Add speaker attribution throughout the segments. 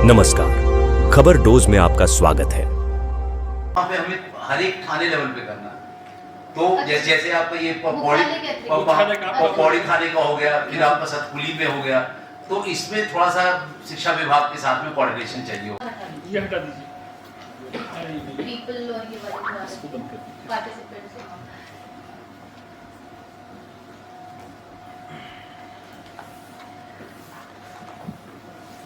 Speaker 1: नमस्कार, खबर डोज में आपका स्वागत है।
Speaker 2: वहाँ पे हमें हर एक थाने लेवल पे करना। तो जैसे आपका ये पौड़ी थाने का हो गया, फिर आपका सतपुली में हो गया, तो इसमें थोड़ा सा शिक्षा विभाग के साथ में कोऑर्डिनेशन चाहिए हो।
Speaker 3: ये हटा दीजिए।
Speaker 4: पीपल और ये वाले
Speaker 3: इसको बंद कर दीजिए।
Speaker 4: पार्टिसिपेंट्स।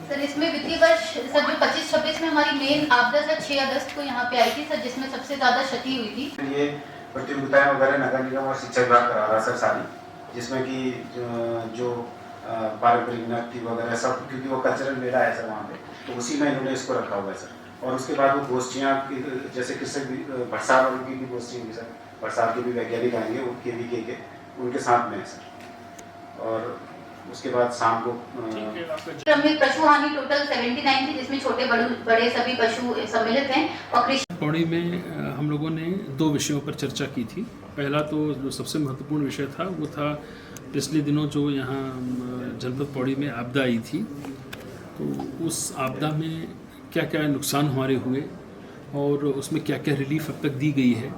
Speaker 4: सर इसमें वित्तीय वर्ष सर जो 25-26 में हमारी मेन आपदा सर 6 अगस्त को यहाँ पे आई थी सर, जिसमें सबसे ज्यादा क्षति हुई थी।
Speaker 5: ये प्रतियोगिताएं वगैरह नगर निगम और शिक्षा विभाग करा रहा है सर सारी, जिसमें कि जो पारंपरिक नृत्य वगैरह सब, क्योंकि वो कल्चरल मेला है सर वहाँ पे, तो उसी में इन्होंने इसको रखा हुआ है सर। और उसके बाद वो गोष्ठियाँ जैसे कृषक भरसार और उनकी भी गोष्ठी होंगी सर, भरसार के भी वैज्ञानिक आएंगे, उनके भी के उनके साथ में है सर। और उसके बाद शाम को
Speaker 4: क्रमिक पशु हानि टोटल 79 थी, जिसमें छोटे बड़े सभी पशु सम्मिलित हैं। और कृषि
Speaker 3: पौड़ी में हम लोगों ने 2 विषयों पर चर्चा की थी। पहला तो जो सबसे महत्वपूर्ण विषय था वो था पिछले दिनों जो यहाँ जनपद पौड़ी में आपदा आई थी, तो उस आपदा में क्या क्या नुकसान हमारे हुए और उसमें क्या क्या रिलीफ अब तक दी गई है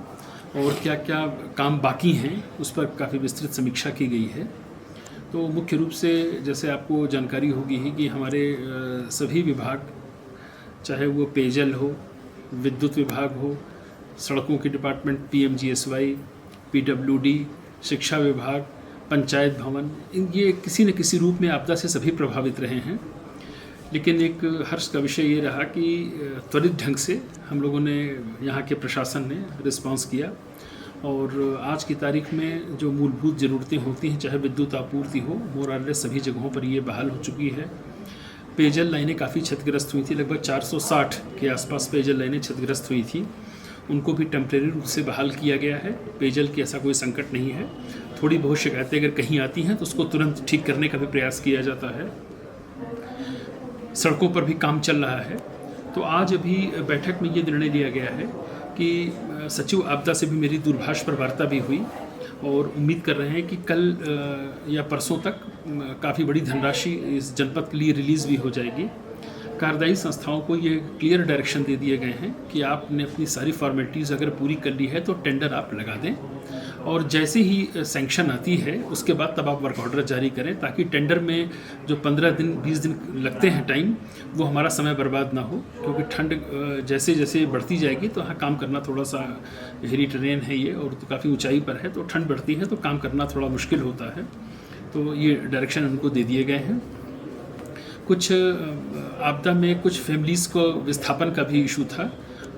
Speaker 3: और क्या क्या काम बाकी हैं, उस पर काफ़ी विस्तृत समीक्षा की गई है। तो मुख्य रूप से जैसे आपको जानकारी होगी ही कि हमारे सभी विभाग, चाहे वो पेयजल हो, विद्युत विभाग हो, सड़कों के डिपार्टमेंट, PMGSY, PWD, शिक्षा विभाग, पंचायत भवन, ये किसी न किसी रूप में आपदा से सभी प्रभावित रहे हैं। लेकिन एक हर्ष का विषय ये रहा कि त्वरित ढंग से हम लोगों ने, यहाँ के प्रशासन ने रिस्पांस किया और आज की तारीख में जो मूलभूत ज़रूरतें होती हैं, चाहे विद्युत आपूर्ति हो, मोरालेस सभी जगहों पर ये बहाल हो चुकी है। पेयजल लाइनें काफ़ी क्षतिग्रस्त हुई थी, लगभग 460 के आसपास पेयजल लाइनें क्षतिग्रस्त हुई थी, उनको भी टेम्परेरी रूप से बहाल किया गया है। पेयजल की ऐसा कोई संकट नहीं है। थोड़ी बहुत शिकायतें अगर कहीं आती हैं तो उसको तुरंत ठीक करने का भी प्रयास किया जाता है। सड़कों पर भी काम चल रहा है। तो आज अभी बैठक में ये निर्णय लिया गया है कि सचिव आपदा से भी मेरी दूरभाष पर वार्ता भी हुई और उम्मीद कर रहे हैं कि कल या परसों तक काफ़ी बड़ी धनराशि इस जनपद के लिए रिलीज़ भी हो जाएगी। कार्यदायी संस्थाओं को ये क्लियर डायरेक्शन दे दिए गए हैं कि आपने अपनी सारी फॉर्मेलिटीज़ अगर पूरी कर ली है तो टेंडर आप लगा दें और जैसे ही सैंक्शन आती है उसके बाद तब आप वर्क ऑर्डर जारी करें, ताकि टेंडर में जो 15 दिन 20 दिन लगते हैं टाइम, वो हमारा समय बर्बाद ना हो। क्योंकि ठंड जैसे जैसे बढ़ती जाएगी तो यहाँ काम करना थोड़ा सा हिली टेरेन है ये, और तो काफ़ी ऊंचाई पर है, तो ठंड बढ़ती है तो काम करना थोड़ा मुश्किल होता है। तो ये डायरेक्शन उनको दे दिए गए हैं। कुछ आपदा में कुछ फैमिलीज़ को विस्थापन का भी इशू था,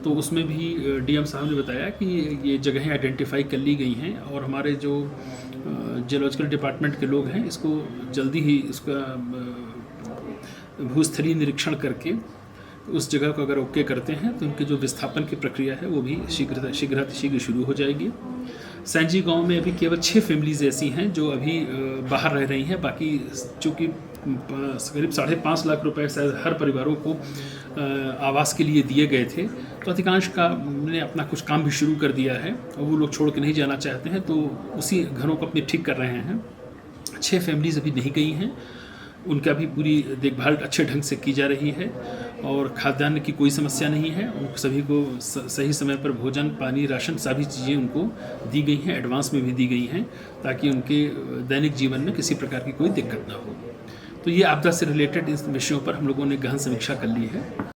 Speaker 3: तो उसमें भी DM साहब ने बताया कि ये जगहें आइडेंटिफाई कर ली गई हैं और हमारे जो जियोलॉजिकल डिपार्टमेंट के लोग हैं इसको जल्दी ही इसका भूस्थलीय निरीक्षण करके उस जगह को अगर ओके करते हैं तो उनकी जो विस्थापन की प्रक्रिया है वो भी शीघ्र शुरू हो जाएगी। सैंजी गांव में अभी केवल 6 फैमिलीज़ ऐसी हैं जो अभी बाहर रह रही हैं। बाकी चूँकि करीब 5.5 लाख रुपए शायद हर परिवारों को आवास के लिए दिए गए थे, तो अधिकांश का ने अपना कुछ काम भी शुरू कर दिया है और वो लोग छोड़ के नहीं जाना चाहते हैं, तो उसी घरों को अपने ठीक कर रहे हैं। 6 फैमिलीज़ अभी नहीं गई हैं, उनका भी पूरी देखभाल अच्छे ढंग से की जा रही है और खाद्यान्न की कोई समस्या नहीं है। उन सभी को सही समय पर भोजन, पानी, राशन सभी चीज़ें उनको दी गई हैं, एडवांस में भी दी गई हैं, ताकि उनके दैनिक जीवन में किसी प्रकार की कोई दिक्कत ना हो। तो ये आपदा से रिलेटेड इस विषयों पर हम लोगों ने गहन समीक्षा कर ली है।